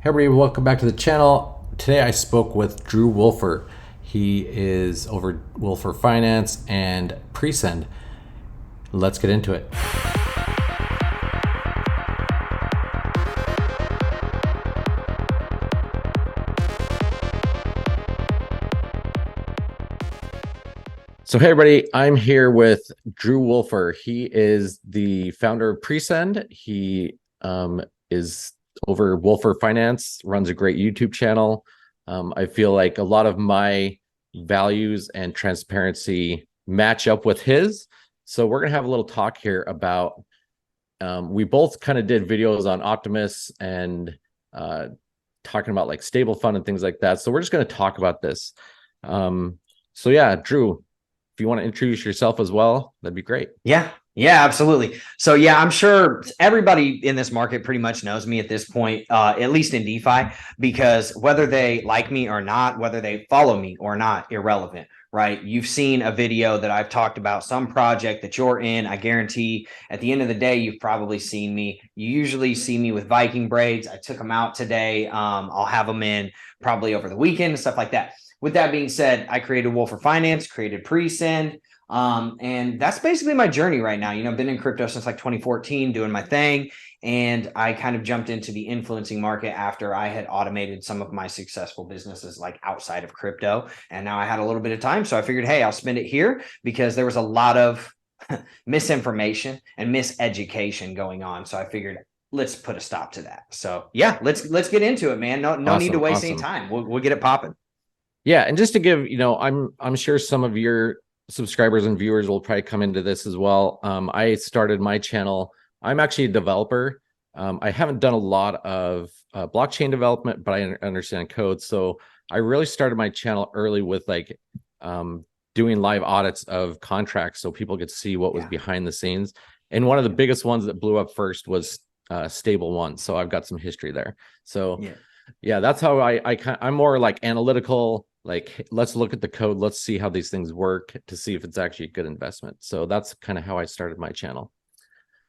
Hey everybody, welcome back to the channel. Today I spoke with Drew Wolfer. He is over Wolfer Finance and Presend. Let's get into it. So hey everybody, I'm here with Drew Wolfer. He is the founder of Presend. He is over Wolfer Finance, runs a great YouTube channel. I feel like a lot of my values and transparency match up with his. So we're gonna have a little talk here about, we both kind of did videos on Optimus and talking about like stable fund and things like that. So we're just gonna talk about this. So yeah, Drew, if you want to introduce yourself as well, that'd be great. Yeah, absolutely. So yeah, I'm sure everybody in this market pretty much knows me at this point, at least in DeFi, because whether they like me or not, whether they follow me or not, irrelevant, right? You've seen a video that I've talked about some project that you're in. I guarantee at the end of the day, you've probably seen me. You usually see me with Viking braids. I took them out today. I'll have them in probably over the weekend and stuff like that. With that being said, I created Wolfer Finance, created Presend. And that's basically my journey right now. I've been in crypto since like 2014 doing my thing. And I kind of jumped into the influencing market after I had automated some of my successful businesses like outside of crypto. And now I had a little bit of time. So I figured, hey, I'll spend it here because there was a lot of misinformation and miseducation going on. So I figured let's put a stop to that. So yeah, let's get into it, man. No need to Awesome, waste any awesome. time. We'll get it popping. Yeah, and just to give, I'm sure some of your subscribers and viewers will probably come into this as well. I started my channel. I'm actually a developer. I haven't done a lot of blockchain development, but I understand code. So I really started my channel early with like doing live audits of contracts, so people could see what was Yeah. behind the scenes. And one of the biggest ones that blew up first was Stable One. So I've got some history there. So Yeah. yeah, that's how I'm more like analytical, like let's look at the code, let's see how these things work to see if it's actually a good investment. So that's kind of how I started my channel.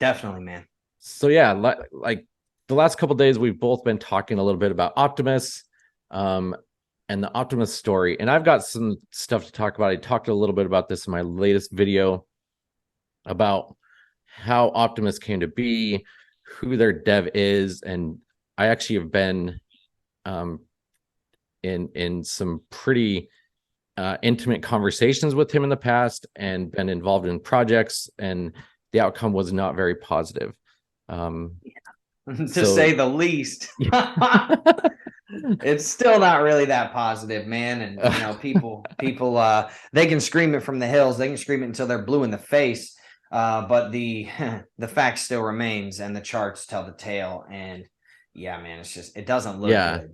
Definitely, man. So yeah, like the last couple of days we've both been talking a little bit about Optimus, um and the Optimus story, and I've got some stuff to talk about. I talked a little bit about this in my latest video about how Optimus came to be, who their dev is, and I actually have been um in some pretty intimate conversations with him in the past and been involved in projects, and the outcome was not very positive. Um, To so say the least. It's still not really that positive, man. And people they can scream it from the hills, they can scream it until they're blue in the face. But the the fact still remains and the charts tell the tale. And yeah, man, it doesn't look yeah, good.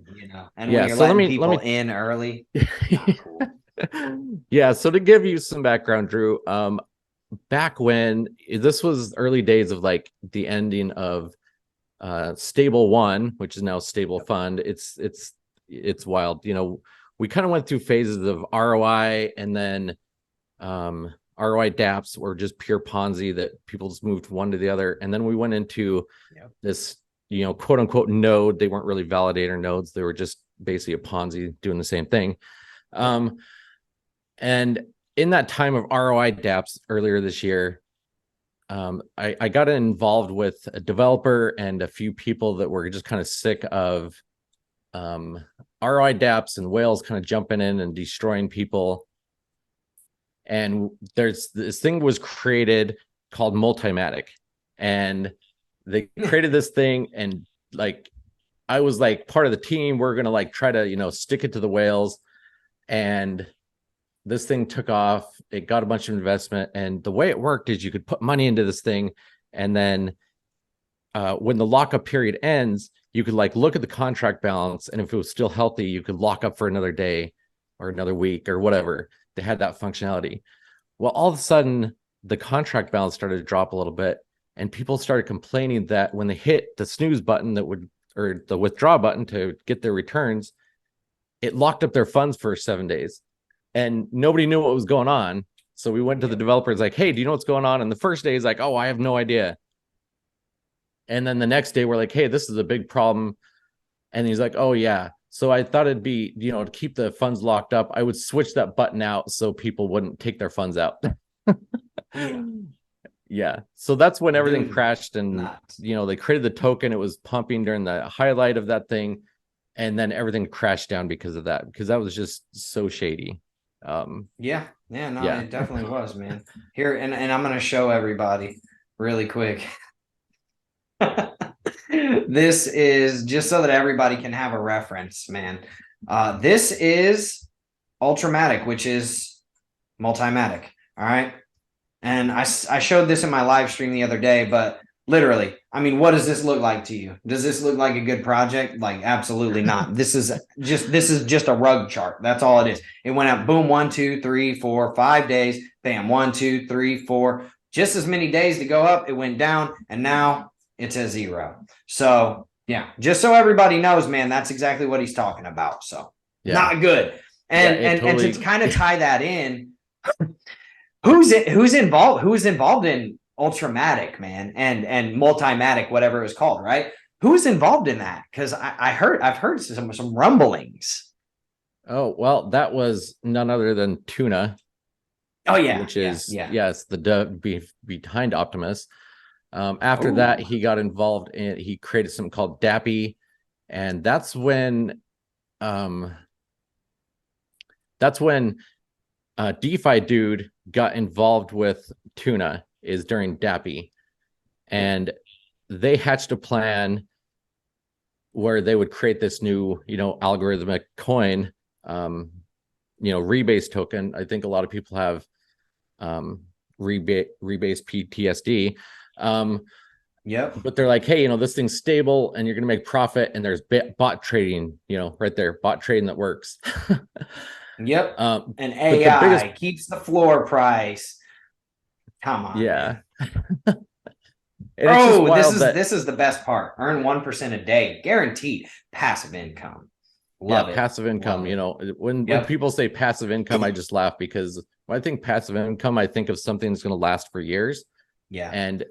And when yeah. you're So letting let people me in early, not cool. yeah. So to give you some background, Drew, back when this was early days of like the ending of Stable One, which is now Stable Yep. Fund. It's wild. We kind of went through phases of ROI, and then ROI dApps were just pure Ponzi that people just moved one to the other. And then we went into Yep. this, quote unquote node. They weren't really validator nodes. They were just basically a Ponzi doing the same thing. Yep. Um, and in that time of ROI dApps earlier this year, I got involved with a developer and a few people that were just kind of sick of ROI dApps and whales kind of jumping in and destroying people. And there's this thing was created called Multimatic, and they created this thing, and like I was like part of the team. We're gonna like try to stick it to the whales, and this thing took off. It got a bunch of investment, and the way it worked is you could put money into this thing, and then when the lockup period ends, you could like look at the contract balance, and if it was still healthy, you could lock up for another day or another week or whatever. They had that functionality. Well, all of a sudden, the contract balance started to drop a little bit, and people started complaining that when they hit the snooze button that would or the withdraw button to get their returns, it locked up their funds for 7 days, and nobody knew what was going on. So we went to the Yep. developers like, hey, do you know what's going on? And the first day is like, oh, I have no idea. And then the next day we're like, hey, this is a big problem. And he's like, oh yeah. So I thought it'd be, to keep the funds locked up, I would switch that button out so people wouldn't take their funds out. Yeah. So that's when everything Dude, crashed, and nuts. they created the token. It was pumping during the highlight of that thing, and then everything crashed down because of that, because that was just so shady. Yeah, no, Yeah. it definitely was, man. Here, and I'm gonna show everybody really quick. This is just so that everybody can have a reference, man. This is Ultramatic, which is Multimatic. All right. And I showed this in my live stream the other day, but literally, I mean, what does this look like to you? Does this look like a good project? Like, absolutely not. This is just a rug chart. That's all it is. It went up, boom, 1, 2, 3, 4, 5 days. Bam, 1, 2, 3, 4. Just as many days to go up. It went down, and now it's a 0. So yeah, just so everybody knows, man, that's exactly what he's talking about. So Yeah. not good. And Yeah, and to kind of tie that in, who's involved in Ultramatic, man, and Multimatic, whatever it was called, right? Who's involved in that? Because I've heard some rumblings. Oh, well, that was none other than Tuna. Oh yeah, which is yeah. yes, the behind Optimus. After that, he got involved in, he created something called Defi, and that's when DeFi dude got involved with Tuna, is during Defi, and they hatched a plan where they would create this new, algorithmic coin, rebase token. I think a lot of people have rebase PTSD. Yep. But they're like, hey, this thing's stable and you're going to make profit. And there's bot trading, right there, bot trading that works. Yep. And AI keeps the floor price. Come on. Yeah. Oh, this is the best part. Earn 1% a day, guaranteed passive income. Love it. Passive income. When people say passive income, I just laugh, because when I think passive income, I think of something that's going to last for years. Yeah. And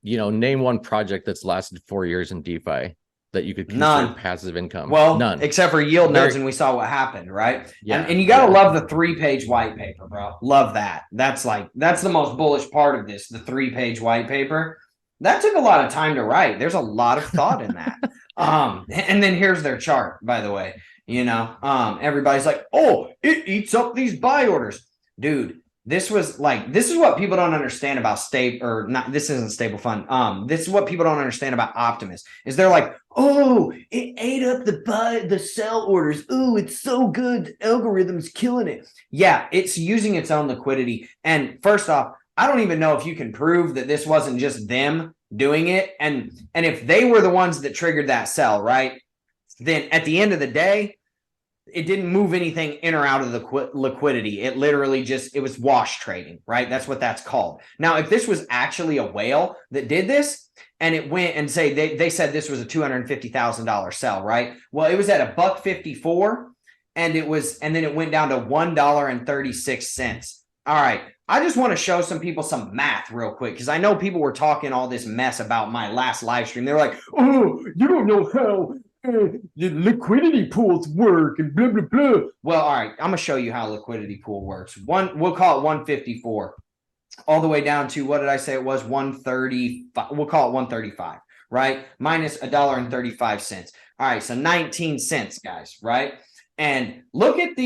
name one project that's lasted 4 years in DeFi that you could consider passive income. Well, none, except for yield nodes, and we saw what happened, right? Yeah. And you gotta love the 3-page white paper, bro. Love that. That's the most bullish part of this, the 3-page white paper. That took a lot of time to write. There's a lot of thought in that. And then here's their chart, by the way. Everybody's like, oh, it eats up these buy orders. Dude, this is what people don't understand about this isn't stable fund. This is what people don't understand about Optimus, is they're like, oh, it ate up the sell orders. Oh, it's so good. The algorithm's killing it. Yeah, it's using its own liquidity. And first off, I don't even know if you can prove that this wasn't just them doing it. And if they were the ones that triggered that sell, right, then at the end of the day, it didn't move anything in or out of the liquidity. It literally it was wash trading, right? That's what that's called. Now, if this was actually a whale that did this, and it went and they said this was a $250,000 sell, right? Well, it was at $1.54, and then it went down to $1.36. All right. I just want to show some people some math real quick, because I know people were talking all this mess about my last live stream. They were like, oh, you don't know how the liquidity pools work and blah, blah, blah. Well, all right. I'm going to show you how liquidity pool works. We'll call it 154 all the way down to, what did I say it was? 135. We'll call it 135, right? Minus $1.35. All right. So 19 cents, guys, right? And look at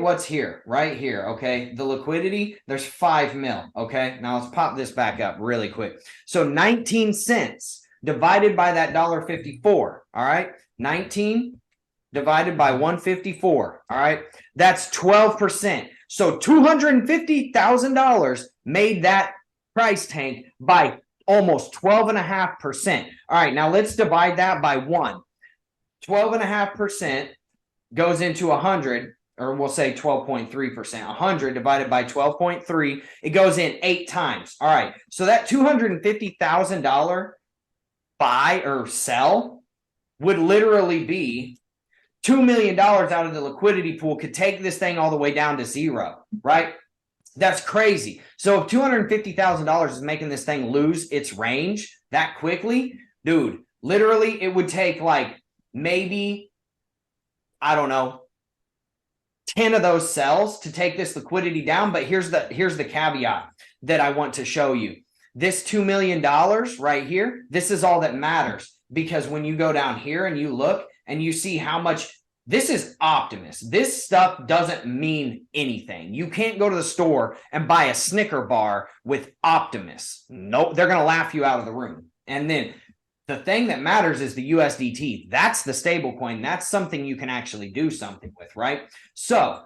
what's here, right here. Okay. The liquidity, there's 5 mil. Okay. Now let's pop this back up really quick. So 19 cents divided by that $1.54. All right. 19 divided by 154. All right. That's 12%. So $250,000 made that price tank by almost 12.5%. All right. Now let's divide that by 1. 12.5% goes into 100, or we'll say 12.3%. 100 divided by 12.3, it goes in 8 times. All right. So that $250,000 buy or sell would literally be $2 million out of the liquidity pool, could take this thing all the way down to 0, right? That's crazy. So if $250,000 is making this thing lose its range that quickly, dude, literally it would take like maybe, I don't know, 10 of those sells to take this liquidity down. But here's the caveat that I want to show you. This $2 million right here, this is all that matters, because when you go down here and you look and you see how much, this is Optimus. This stuff doesn't mean anything. You can't go to the store and buy a Snicker bar with Optimus. Nope, they're going to laugh you out of the room. And then the thing that matters is the USDT. That's the stable coin. That's something you can actually do something with, right? So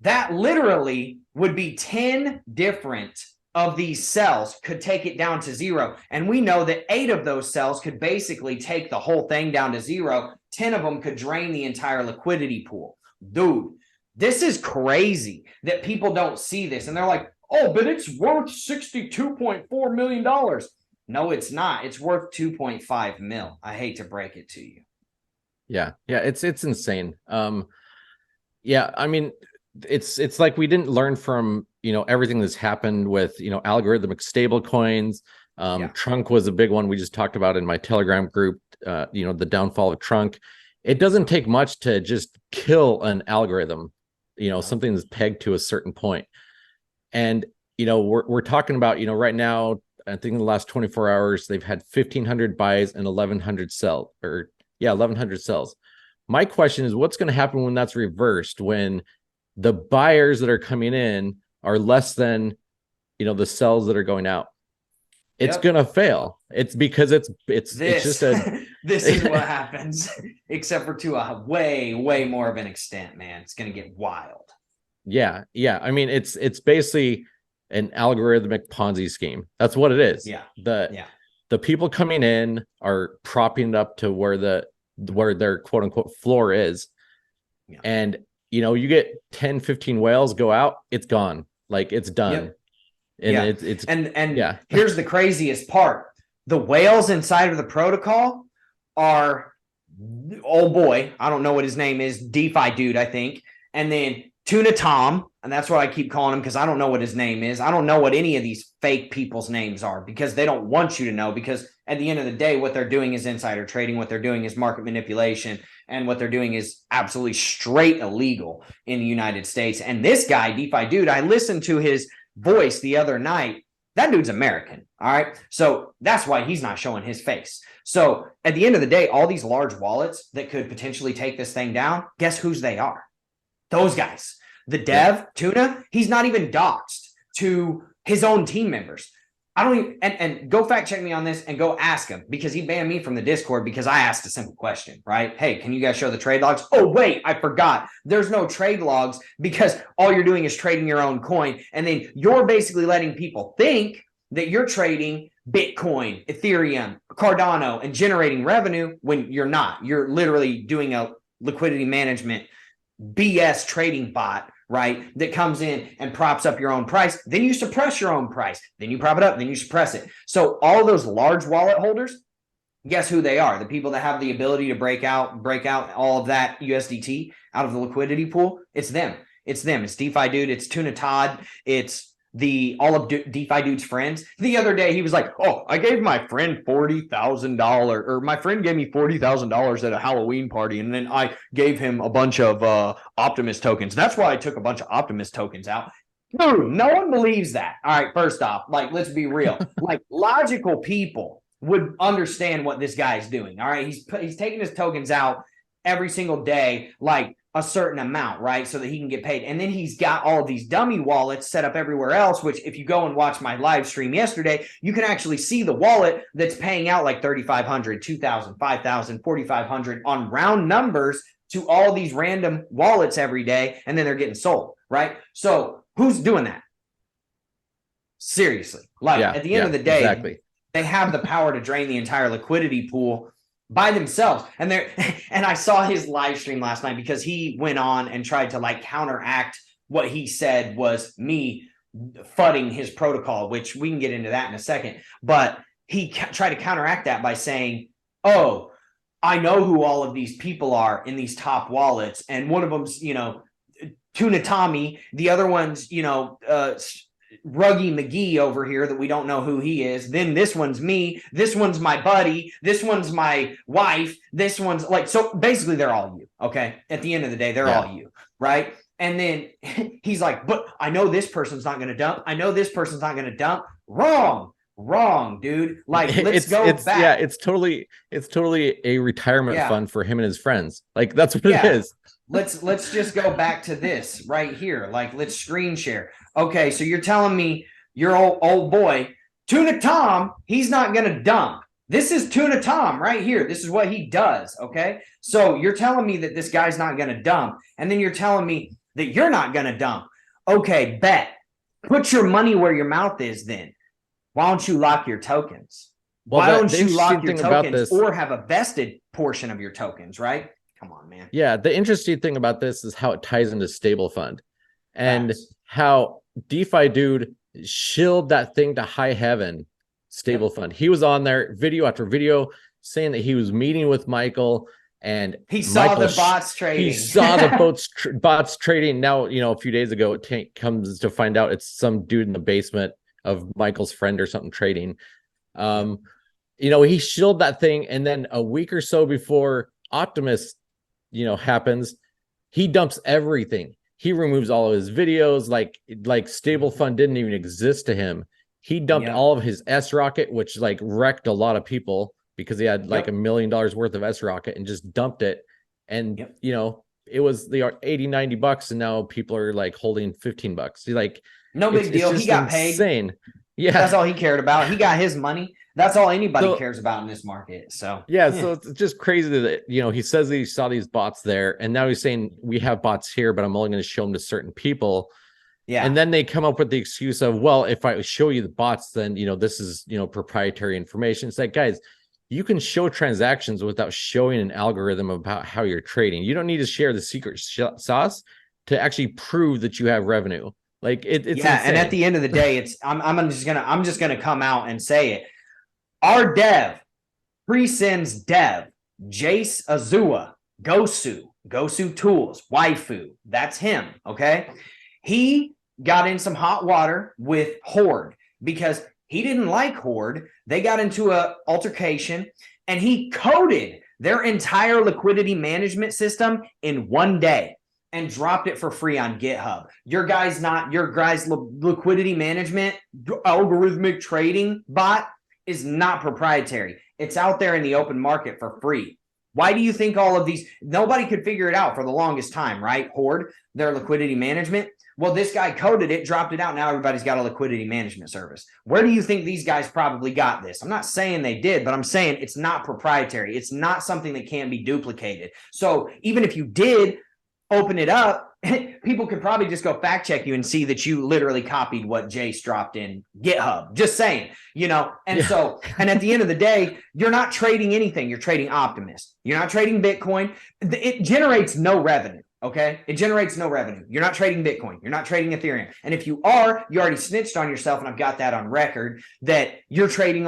that literally would be 10 different of these cells could take it down to zero. And we know that 8 of those cells could basically take the whole thing down to zero. 10 of them could drain the entire liquidity pool. Dude, this is crazy that people don't see this. And they're like, oh, but it's worth $62.4 million. No, it's not. It's worth 2.5 mil. I hate to break it to you. Yeah. It's insane. Yeah. I mean, it's like we didn't learn from, everything that's happened with, algorithmic stable coins. Trunk was a big one we just talked about in my Telegram group, the downfall of Trunk. It doesn't take much to just kill an algorithm, something that's pegged to a certain point. And, we're talking about, right now, I think in the last 24 hours, they've had 1,500 buys and 1,100 sells. 1,100 sells. My question is, what's going to happen when that's reversed, when the buyers that are coming in are less than, the sells that are going out? It's going to fail. It's because it's just a this is what happens, except for to a way more of an extent, man. It's going to get wild. Yeah. I mean, it's basically an algorithmic Ponzi scheme. That's what it is. Yeah. The people coming in are propping it up to where their quote unquote floor is. Yeah. And you get 10, 15 whales go out, it's gone. Like, it's done. Yep. And here's the craziest part. The whales inside of the protocol are, oh boy, I don't know what his name is, DeFi dude, I think. And then Tuna Tom, and that's what I keep calling him, because I don't know what his name is. I don't know what any of these fake people's names are, because they don't want you to know, because at the end of the day, what they're doing is insider trading. What they're doing is market manipulation. And what they're doing is absolutely straight illegal in the United States. And this guy, DeFi dude, I listened to his voice the other night. That dude's American. All right. So that's why he's not showing his face. So at the end of the day, all these large wallets that could potentially take this thing down, guess whose they are? Those guys. The dev, Tuna, he's not even doxed to his own team members. I don't even, and go fact check me on this and go ask him, because he banned me from the Discord because I asked a simple question, right? Hey, can you guys show the trade logs? Oh, wait, I forgot. There's no trade logs, because all you're doing is trading your own coin. And then you're basically letting people think that you're trading Bitcoin, Ethereum, Cardano, and generating revenue when you're not. You're literally doing a liquidity management BS trading bot, right? That comes in and props up your own price. Then you suppress your own price. Then you prop it up. Then you suppress it. So all those large wallet holders, guess who they are? The people that have the ability to break out all of that USDT out of the liquidity pool. It's them. It's DeFi dude. It's Tuna Todd. It's all of DeFi dude's friends. The other day he was like, oh, I gave my friend $40,000, or my friend gave me $40,000 at a Halloween party, and then I gave him a bunch of Optimus tokens. That's why I took a bunch of Optimus tokens out. Dude, no one believes that. All right, first off, like, let's be real. Like, logical people would understand what this guy's doing. All right, he's taking his tokens out every single day, like a certain amount, right? So that he can get paid. And then he's got all of these dummy wallets set up everywhere else, which if you go and watch my live stream yesterday, you can actually see the wallet that's paying out like 3,500, 2,000, 5,000, 4,500 on round numbers to all these random wallets every day. And then they're getting sold, right? So who's doing that? Seriously. Like, at the end of the day, exactly. They have the power to drain the entire liquidity pool by themselves. And I saw his live stream last night, because he went on and tried to like counteract what he said was me fudding his protocol, which we can get into that in a second. But he tried to counteract that by saying, oh, I know who all of these people are in these top wallets. And one of them's, Tuna Tommy. The other one's, Ruggy McGee over here that we don't know who he is. Then this one's me. This one's my buddy. This one's my wife. This one's like, so basically they're all you. Okay. At the end of the day, they're all you. Right. And then he's like, but I know this person's not going to dump. I know this person's not going to dump. Wrong, dude. Like, let's go back. Yeah, it's totally a retirement fund for him and his friends. Like, that's what it is. Let's just go back to this right here. Like, let's screen share. Okay, so you're telling me your old boy, Tuna Tom, he's not gonna dump. This is Tuna Tom right here. This is what he does. Okay, so you're telling me that this guy's not gonna dump, and then you're telling me that you're not gonna dump. Okay, bet. Put your money where your mouth is then. Why don't you lock your tokens? Why don't you lock your tokens or have a vested portion of your tokens, right? Come on, man. Yeah, the interesting thing about this is how it ties into stable fund and how DeFi dude shilled that thing to high heaven, stable fund. He was on there video after video saying that he was meeting with Michael and he saw the bots trading. He saw the bots trading. Now, a few days ago, it comes to find out it's some dude in the basement of Michael's friend or something trading. He shilled that thing, and then a week or so before Optimus happens, he dumps everything. He removes all of his videos, like stable fund didn't even exist to him. He dumped all of his S rocket, which like wrecked a lot of people because he had like $1 million worth of S rocket and just dumped it. And it was $80-90, and now people are like holding $15. He's like, no big deal. He got insane. Paid. Yeah, that's all he cared about. He got his money. That's all anybody cares about in this market. So so it's just crazy that he says that he saw these bots there, and now he's saying we have bots here, but I'm only going to show them to certain people. Yeah, and then they come up with the excuse of, well, if I show you the bots, then this is proprietary information. It's like, guys, you can show transactions without showing an algorithm about how you're trading. You don't need to share the secret sauce to actually prove that you have revenue. Like it's insane. And at the end of the day, I'm just gonna come out and say it. Our dev, Presend's dev, Jace Azua, Gosu Tools, Waifu, that's him. Okay, he got in some hot water with Horde because he didn't like Horde. They got into a altercation, and he coded their entire liquidity management system in one day and dropped it for free on GitHub. Your guys' liquidity management algorithmic trading bot is not proprietary. It's out there in the open market for free. Why do you think all of these, nobody could figure it out for the longest time, right? Horde, their liquidity management. Well, this guy coded it, dropped it out. Now everybody's got a liquidity management service. Where do you think these guys probably got this? I'm not saying they did, but I'm saying it's not proprietary. It's not something that can be duplicated. So even if you did open it up, people could probably just go fact check you and see that you literally copied what Jace dropped in GitHub. Just saying, and so, and at the end of the day, you're not trading anything. You're trading Optimus. You're not trading Bitcoin. It generates no revenue. Okay. It generates no revenue. You're not trading Bitcoin. You're not trading Ethereum. And if you are, you already snitched on yourself. And I've got that on record that you're trading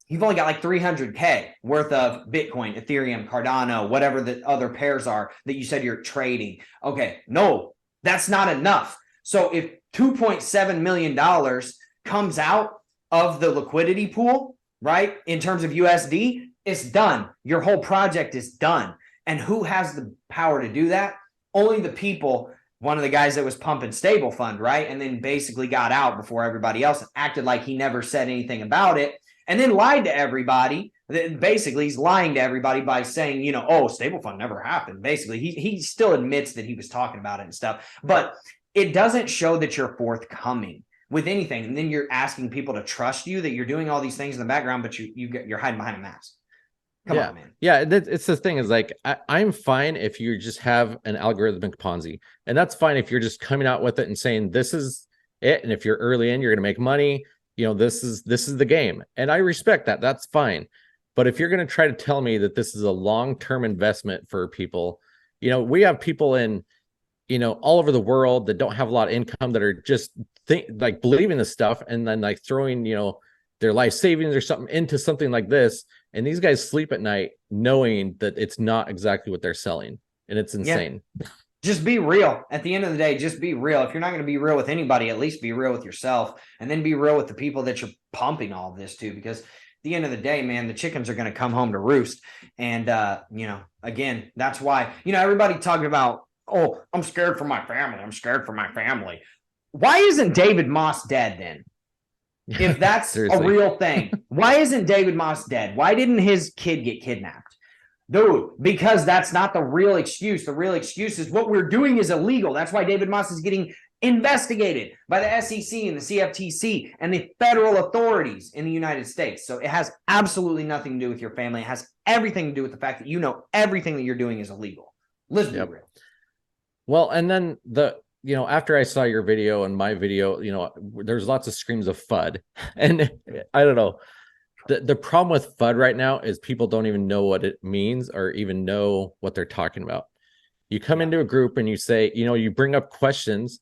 you've only got like 300K worth of Bitcoin, Ethereum, Cardano, whatever the other pairs are that you said you're trading. Okay, no, that's not enough. So if $2.7 million comes out of the liquidity pool, right, in terms of USD, it's done. Your whole project is done. And who has the power to do that? Only the people, one of the guys that was pumping stable fund, right, and then basically got out before everybody else and acted like he never said anything about it. And then lied to everybody. Basically, he's lying to everybody by saying, stable fund never happened. Basically, he still admits that he was talking about it and stuff. But it doesn't show that you're forthcoming with anything. And then you're asking people to trust you that you're doing all these things in the background, but you're hiding behind a mask. Come on, man. Yeah, it's the thing is like, I'm fine if you just have an algorithmic Ponzi. And that's fine if you're just coming out with it and saying, this is it. And if you're early in, you're going to make money. This is the game. And I respect that. That's fine. But if you're going to try to tell me that this is a long-term investment for people, we have people in, all over the world that don't have a lot of income that are just believing this stuff and then like throwing, their life savings or something into something like this. And these guys sleep at night knowing that it's not exactly what they're selling. And it's insane. Yeah. just be real. At the end of the day, just be real. If you're not going to be real with anybody, at least be real with yourself, and then be real with the people that you're pumping all of this to, because at the end of the day, man, the chickens are going to come home to roost. And, again, that's why, everybody talking about, oh, I'm scared for my family. I'm scared for my family. Why isn't David Moss dead then? If that's a real thing, why isn't David Moss dead? Why didn't his kid get kidnapped? Dude, because that's not the real excuse. The real excuse is what we're doing is illegal. That's why David Moss is getting investigated by the SEC and the CFTC and the federal authorities in the United States. So it has absolutely nothing to do with your family. It has everything to do with the fact that everything that you're doing is illegal. Let's be real. Well, and then after I saw your video and my video, there's lots of screams of FUD. And I don't know. The problem with FUD right now is people don't even know what it means or even know what they're talking about. You come into a group and you say, you bring up questions,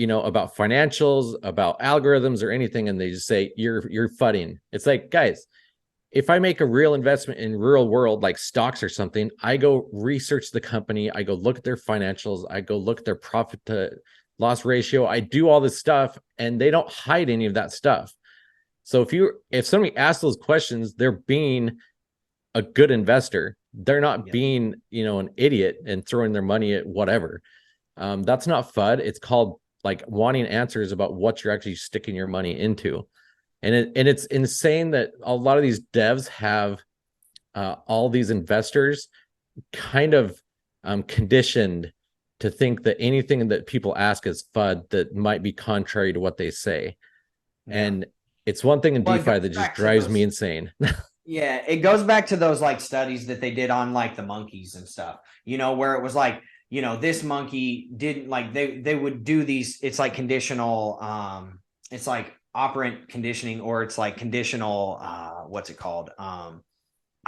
about financials, about algorithms or anything, and they just say, you're FUDing. It's like, guys, if I make a real investment in real world, like stocks or something, I go research the company. I go look at their financials. I go look at their profit to loss ratio. I do all this stuff, and they don't hide any of that stuff. So if somebody asks those questions, they're being a good investor. They're not being, an idiot and throwing their money at whatever. That's not FUD. It's called like wanting answers about what you're actually sticking your money into. And it's insane that a lot of these devs have all these investors kind of conditioned to think that anything that people ask is FUD that might be contrary to what they say. Yeah. And it's one thing in DeFi that just drives me insane. Yeah, it goes back to those like studies that they did on like the monkeys and stuff, where it was like, this monkey didn't like they would do these. It's like conditional. It's like operant conditioning, or it's like conditional. What's it called?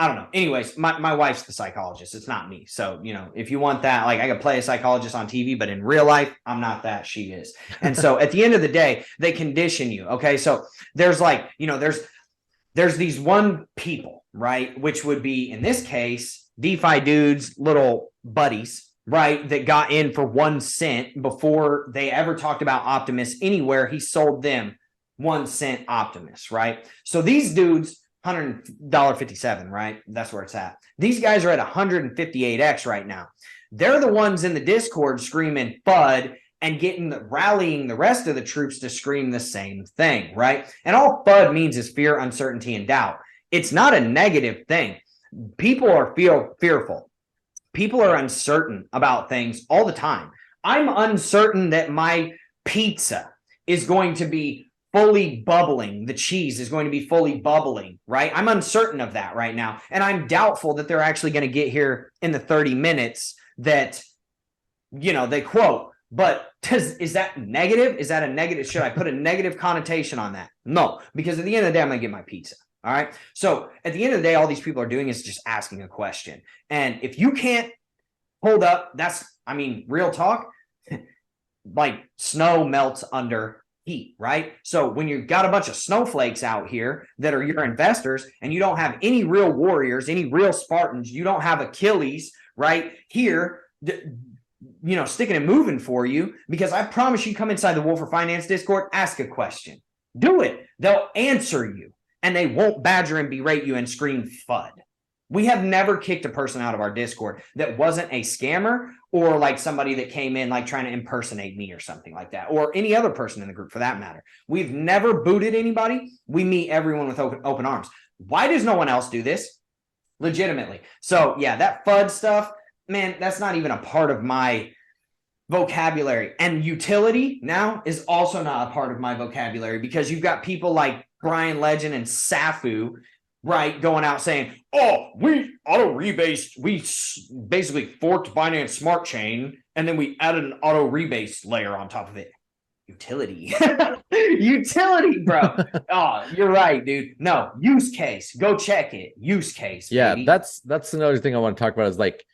I don't know. Anyways, my wife's the psychologist. It's not me. So, if you want that, like I could play a psychologist on TV, but in real life, I'm not that. She is. And so at the end of the day, they condition you. Okay. So there's like, there's these one people, right? Which would be, in this case, DeFi dudes, little buddies, right? That got in for 1 cent before they ever talked about Optimus anywhere. He sold them 1 cent Optimus, right? So these dudes, $100.57, right? That's where it's at. These guys are at 158x right now. They're the ones in the Discord screaming FUD and rallying the rest of the troops to scream the same thing, right? And all FUD means is fear, uncertainty, and doubt. It's not a negative thing. People are fearful. People are uncertain about things all the time. I'm uncertain that my pizza is going to be fully bubbling. The cheese is going to be fully bubbling, right? I'm uncertain of that right now. And I'm doubtful that they're actually going to get here in the 30 minutes that, they quote. But is that negative? Is that a negative? Should I put a negative connotation on that? No, because at the end of the day, I'm going to get my pizza. All right. So at the end of the day, all these people are doing is just asking a question. And if you can't hold up, real talk, like snow melts under heat, right? So when you've got a bunch of snowflakes out here that are your investors and you don't have any real warriors, any real Spartans, you don't have Achilles right here, sticking and moving for you, because I promise you, come inside the Wolf for Finance Discord, ask a question, do it. They'll answer you and they won't badger and berate you and scream FUD. We have never kicked a person out of our Discord that wasn't a scammer or like somebody that came in like trying to impersonate me or something like that, or any other person in the group for that matter. We've never booted anybody. We meet everyone with open arms. Why does no one else do this? Legitimately. So yeah, that FUD stuff, man, that's not even a part of my vocabulary. And utility now is also not a part of my vocabulary, because you've got people like Brian Legend and Safu, right, going out saying, oh, we basically forked Binance Smart Chain and then we added an auto rebase layer on top of it. Utility. Utility, bro. Oh, you're right, dude. No, use case. Go check it. Use case. Yeah, baby. that's another thing I want to talk about is like,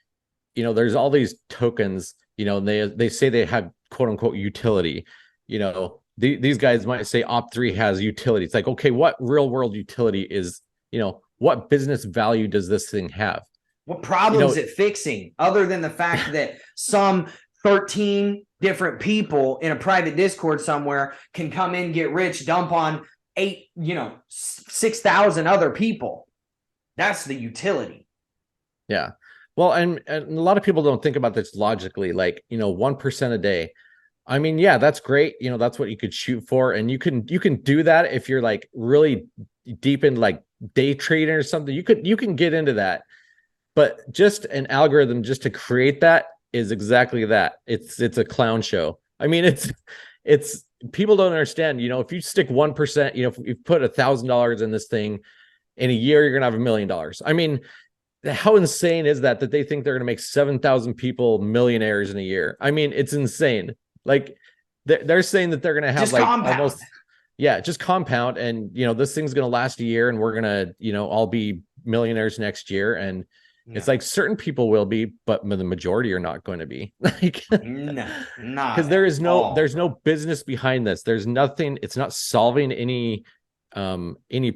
there's all these tokens, and they say they have quote unquote utility. These guys might say Op3 has utility. It's like, okay, what real world utility is, what business value does this thing have? What problem is it fixing, other than the fact that some 13 different people in a private Discord somewhere can come in, get rich, dump on 6,000 other people. That's the utility. Yeah. Well, and a lot of people don't think about this logically, like, 1% a day. I mean, yeah, that's great. That's what you could shoot for. And you can do that if you're like really deep in like day trading or something. You can get into that. But just an algorithm just to create that is exactly that. It's a clown show. I mean, it's people don't understand, if you stick 1%, if you put $1,000 in this thing in a year, you're gonna have $1 million. I mean, how insane is that they think they're gonna make 7,000 people millionaires in a year? I mean, it's insane. Like they're saying that they're gonna have just like compound. Almost, yeah, just compound, and this thing's gonna last a year, and we're gonna all be millionaires next year. And it's like certain people will be, but the majority are not going to be. Like, no, because there's no business behind this. There's nothing. It's not solving any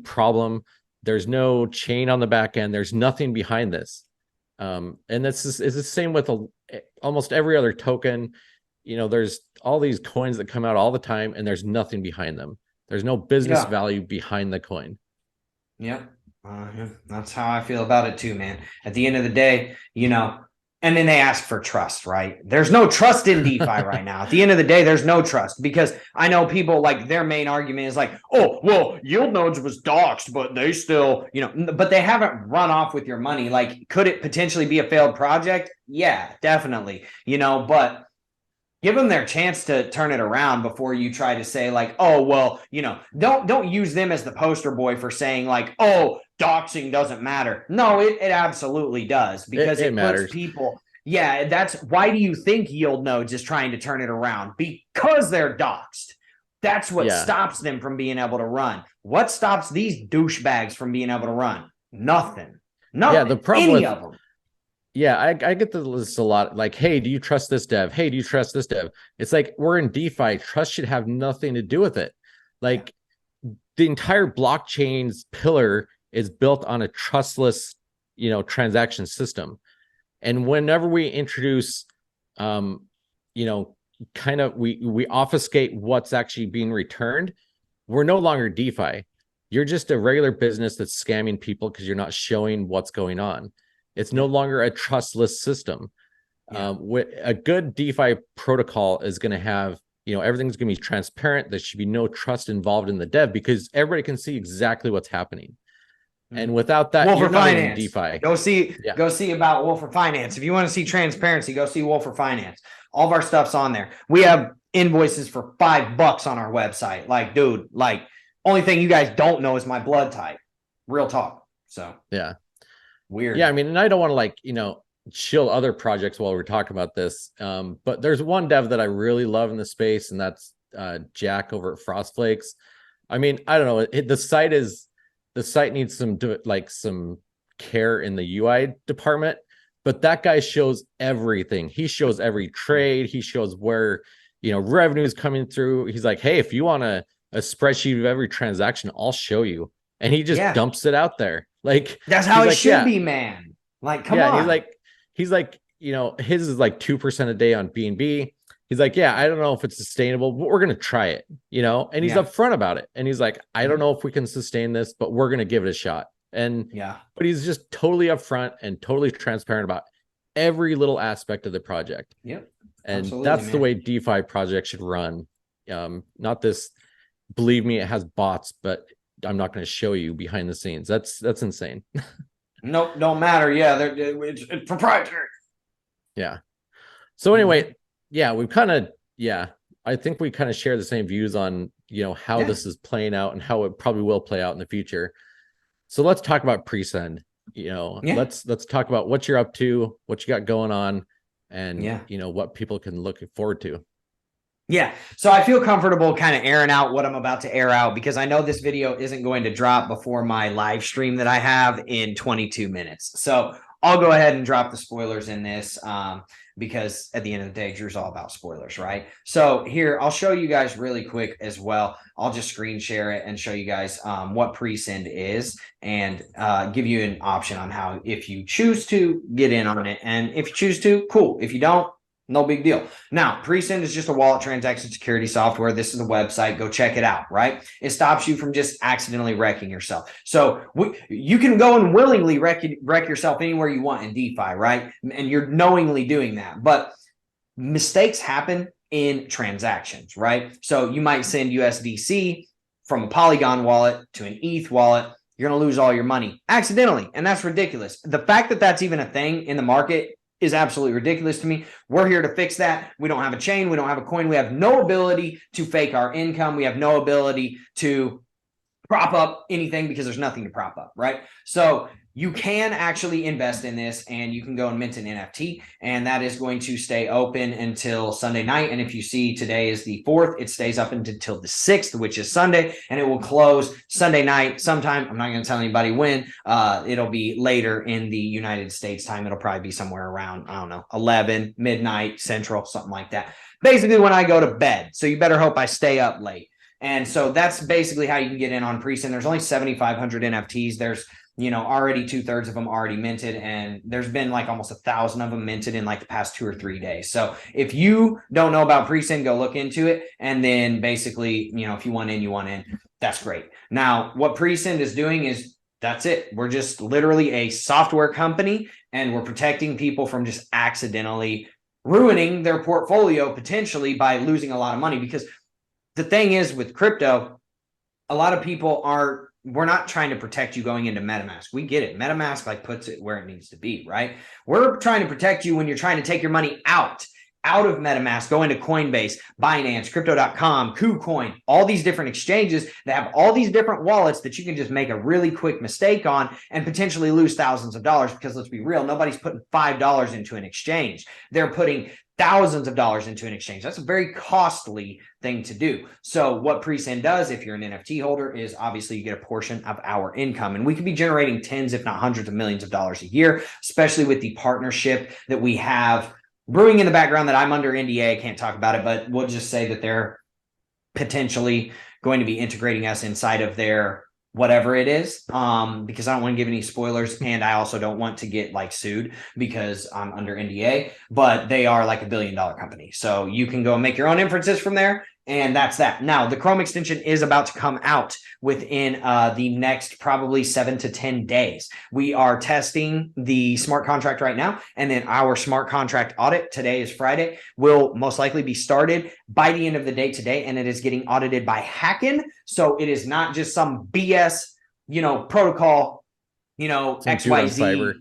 problem. There's no chain on the back end. There's nothing behind this. And this is the same with almost every other token. There's all these coins that come out all the time, and there's nothing behind them. There's no business value behind the coin. Yep. That's how I feel about it too, man. At the end of the day, and then they ask for trust, right? There's no trust in DeFi right now. At the end of the day, there's no trust, because I know people, like, their main argument is like, oh, well, Yield Nodes was doxxed, but they still, but they haven't run off with your money. Like, could it potentially be a failed project? Yeah, definitely, but give them their chance to turn it around before you try to say like, oh, well, don't use them as the poster boy for saying like, oh, doxing doesn't matter. No, it absolutely does, because it matters. Puts people. Yeah, that's why do you think Yield Nodes is trying to turn it around? Because they're doxed. That's what stops them from being able to run. What stops these douchebags from being able to run? Nothing. Yeah, the problem of them. Yeah, I get this a lot. Like, hey, do you trust this dev? Hey, do you trust this dev? It's like, we're in DeFi. Trust should have nothing to do with it. Like, the entire blockchain's pillar is built on a trustless, transaction system. And whenever we introduce, kind of we obfuscate what's actually being returned, we're no longer DeFi. You're just a regular business that's scamming people because you're not showing what's going on. It's no longer a trustless system. A good DeFi protocol is going to have, everything's going to be transparent. There should be no trust involved in the dev, because everybody can see exactly what's happening. And without that, Wolfer Finance. DeFi. Go see about Wolfer Finance. If you want to see transparency, go see Wolfer Finance. All of our stuff's on there. We have invoices for $5 on our website. Like, dude, like, only thing you guys don't know is my blood type. Real talk. So yeah. Weird. Yeah, I mean, and I don't want to chill other projects while we're talking about this. But there's one dev that I really love in the space, and that's Jack over at Frostflakes. I mean, I don't know. The site needs some care in the UI department, but that guy shows everything. He shows every trade. He shows where, revenue is coming through. He's like, hey, if you want a spreadsheet of every transaction, I'll show you. And he just dumps it out there. Like, that's how it should be, man. Like, come on. He's like, his is like 2% a day on BNB. He's like, yeah, I don't know if it's sustainable, but we're going to try it, and he's upfront about it. And he's like, I don't know if we can sustain this, but we're going to give it a shot. And but he's just totally upfront and totally transparent about every little aspect of the project. Yep. And that's the way DeFi projects should run. Not this, believe me, it has bots, but I'm not going to show you behind the scenes. That's insane. Nope, don't matter. Yeah, it's proprietary. Yeah. So anyway, we've kind of, I think we kind of share the same views on, how this is playing out and how it probably will play out in the future. So let's talk about Presend. Let's talk about what you're up to, what you got going on, and what people can look forward to. Yeah, so I feel comfortable kind of airing out what I'm about to air out, because I know this video isn't going to drop before my live stream that I have in 22 minutes. So I'll go ahead and drop the spoilers in this, because at the end of the day, Drew's all about spoilers, right? So here, I'll show you guys really quick as well. I'll just screen share it and show you guys what Presend is, and give you an option on how, if you choose to, get in on it. And if you choose to, cool. If you don't, No big deal. Now, Presend is just a wallet transaction security software. This is a website. Go check it out, right? It stops you from just accidentally wrecking yourself. So you can go and willingly wreck yourself anywhere you want in DeFi, right? And you're knowingly doing that. But mistakes happen in transactions, right? So you might send USDC from a Polygon wallet to an ETH wallet. You're going to lose all your money accidentally. And that's ridiculous. The fact that that's even a thing in the market is absolutely ridiculous to me. We're here to fix that. We don't have a chain. We don't have a coin. We have no ability to fake our income. We have no ability to prop up anything because there's nothing to prop up, right? So you can actually invest in this, and you can go and mint an NFT, and that is going to stay open until Sunday night. And if you see today is the 4th, it stays up until the 6th, which is Sunday, and it will close Sunday night sometime. I'm not going to tell anybody when. It'll be later in the United States time. It'll probably be somewhere around, I don't know, 11 midnight central, something like that. Basically when I go to bed. So you better hope I stay up late. And so that's basically how you can get in on Presend. There's only 7,500 NFTs. There's, already 2/3 of them already minted, and there's been like almost 1,000 of them minted in like the past 2 or 3 days. So if you don't know about Presend, go look into it. And then basically, if you want in, you want in. That's great. Now, what Presend is doing is that's it. We're just literally a software company, and we're protecting people from just accidentally ruining their portfolio potentially by losing a lot of money. Because the thing is with crypto, a lot of people we're not trying to protect you going into MetaMask. We get it. MetaMask like puts it where it needs to be, right? We're trying to protect you when you're trying to take your money out of MetaMask, go into Coinbase, Binance, Crypto.com, KuCoin, all these different exchanges that have all these different wallets that you can just make a really quick mistake on and potentially lose thousands of dollars. Because let's be real, nobody's putting $5 into an exchange. They're putting thousands of dollars into an exchange. That's a very costly thing to do. So what Presend does, if you're an NFT holder, is obviously you get a portion of our income. And we could be generating tens, if not hundreds of millions of dollars a year, especially with the partnership that we have brewing in the background that I'm under NDA. I can't talk about it, but we'll just say that they're potentially going to be integrating us inside of their whatever it is, because I don't want to give any spoilers, and I also don't want to get like sued because I'm under NDA, but they are like $1 billion company. So you can go and make your own inferences from there. And that's that. Now, the Chrome extension is about to come out within the next probably 7 to 10 days. We are testing the smart contract right now, and then our smart contract audit, today is Friday, will most likely be started by the end of the day today, and it is getting audited by Hacken. So it is not just some BS, protocol, XYZ.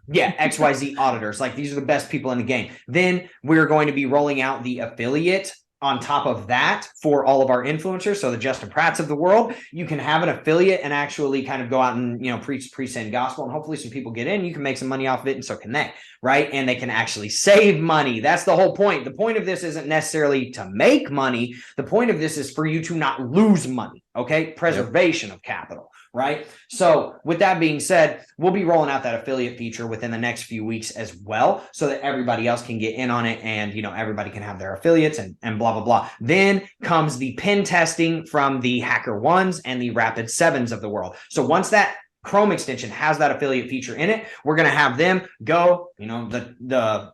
Yeah, XYZ auditors. Like, these are the best people in the game. Then we're going to be rolling out the affiliate on top of that for all of our influencers. So the Justin Pratts of the world, you can have an affiliate and actually kind of go out and, preach Presend gospel, and hopefully some people get in. You can make some money off of it, and so can they, right? And they can actually save money. That's the whole point. The point of this isn't necessarily to make money. The point of this is for you to not lose money. Okay. Preservation of capital. Right. So with that being said, we'll be rolling out that affiliate feature within the next few weeks as well, so that everybody else can get in on it, and, everybody can have their affiliates and blah, blah, blah. Then comes the pen testing from the HackerOnes and the Rapid7s of the world. So once that Chrome extension has that affiliate feature in it, we're going to have them go, the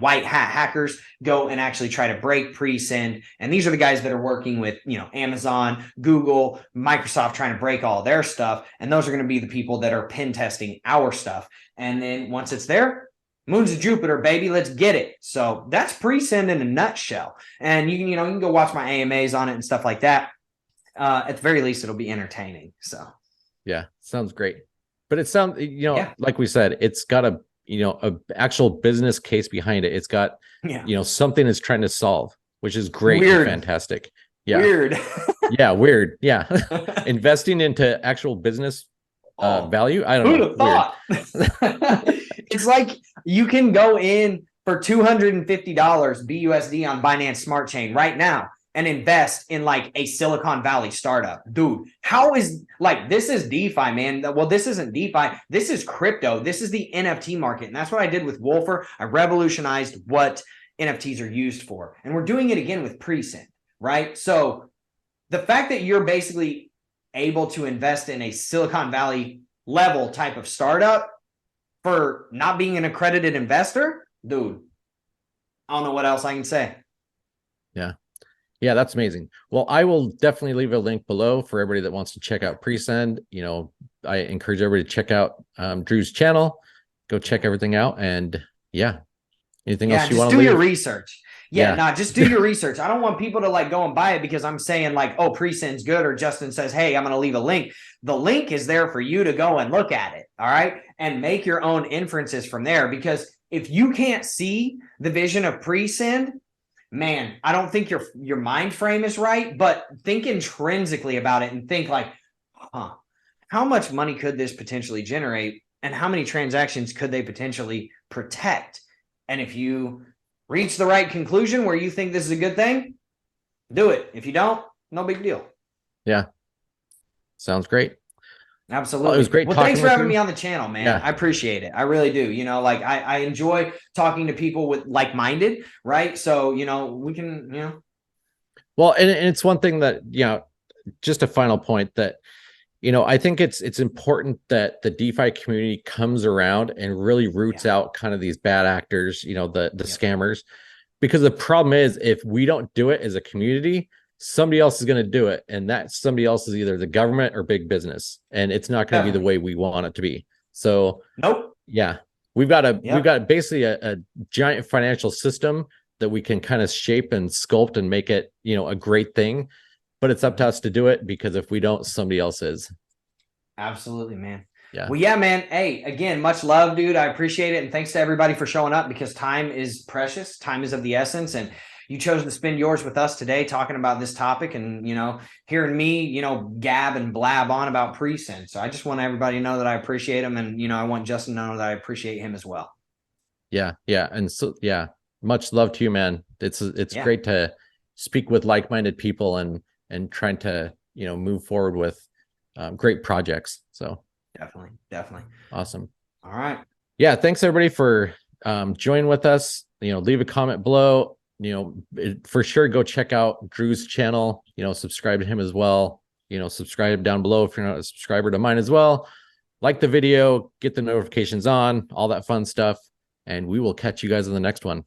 white hat hackers go and actually try to break Presend. And these are the guys that are working with, Amazon, Google, Microsoft, trying to break all their stuff. And those are going to be the people that are pen testing our stuff. And then once it's there, moon's of Jupiter, baby, let's get it. So that's Presend in a nutshell. And you can go watch my AMAs on it and stuff like that. At the very least, it'll be entertaining. So yeah, sounds great. But it sounds, like we said, it's got a actual business case behind it. It's got, something it's trying to solve, which is great. Weird. And fantastic. Yeah. Weird. Yeah. Weird. Yeah. Investing into actual business value. I don't know. Who'd have thought? It's like you can go in for $250 BUSD on Binance Smart Chain right now and invest in like a Silicon Valley startup. Dude, how is this is DeFi, man. Well, this isn't DeFi. This is crypto. This is the NFT market. And that's what I did with Wolfer. I revolutionized what NFTs are used for. And we're doing it again with Presend, right? So the fact that you're basically able to invest in a Silicon Valley level type of startup for not being an accredited investor, dude, I don't know what else I can say. Yeah. Yeah, that's amazing. Well, I will definitely leave a link below for everybody that wants to check out Presend. You know, I encourage everybody to check out Drew's channel. Go check everything out. And yeah, anything Yeah, else you just want to do your leave? research. Yeah, Yeah. nah, just do your research. I don't want people to like go and buy it because I'm saying like, oh, Presend's good, or Justin says, hey, I'm going to leave a link. The link is there for you to go and look at it, all right, and make your own inferences from there. Because if you can't see the vision of Presend, man, I don't think your mind frame is right. But think intrinsically about it and think like, huh, how much money could this potentially generate, and how many transactions could they potentially protect? And if you reach the right conclusion where you think this is a good thing, do it. If you don't, no big deal. Yeah. Sounds great. Absolutely. Well, it was great Well, talking thanks for with having you. me on the channel, man. Yeah. I appreciate it. I really do. You know, like I enjoy talking to people with like-minded, right? So, you know, we can, you know. Well, and it's one thing that, you know, just a final point that, you know, I think it's important that the DeFi community comes around and really roots out kind of these bad actors, you know, the scammers, because the problem is if we don't do it as a community, somebody else is going to do it, and that somebody else is either the government or big business, and it's not going to be the way we want it to be. So, nope. yeah, we've got basically a giant financial system that we can kind of shape and sculpt and make it, you know, a great thing, but it's up to us to do it, because if we don't, somebody else is. Absolutely, man. Yeah. Well, yeah, man. Hey, again, much love, dude. I appreciate it. And thanks to everybody for showing up, because time is precious. Time is of the essence. And you chose to spend yours with us today talking about this topic, and, you know, hearing me, you know, gab and blab on about Presend. So I just want everybody to know that I appreciate him. And, you know, I want Justin to know that I appreciate him as well. Yeah. Yeah. And so, yeah, much love to you, man. It's great to speak with like-minded people and trying to, you know, move forward with great projects. So definitely awesome. All right. Yeah, thanks everybody for joining with us. You know, leave a comment below. You know, for sure go check out Drew's channel. You know, subscribe to him as well. You know, subscribe down below if you're not a subscriber to mine as well. Like the video, get the notifications on, all that fun stuff, and we will catch you guys in the next one.